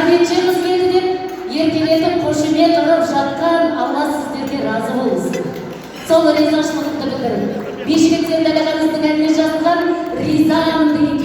памятчы қыз келді деп, еркелетіп қошемет ұрып жатқан Алла сіздерге разы болсын. Сол ризашылықты білдіріп, Бишкек Сендалағаңыздың әніне жазылған ризамын деген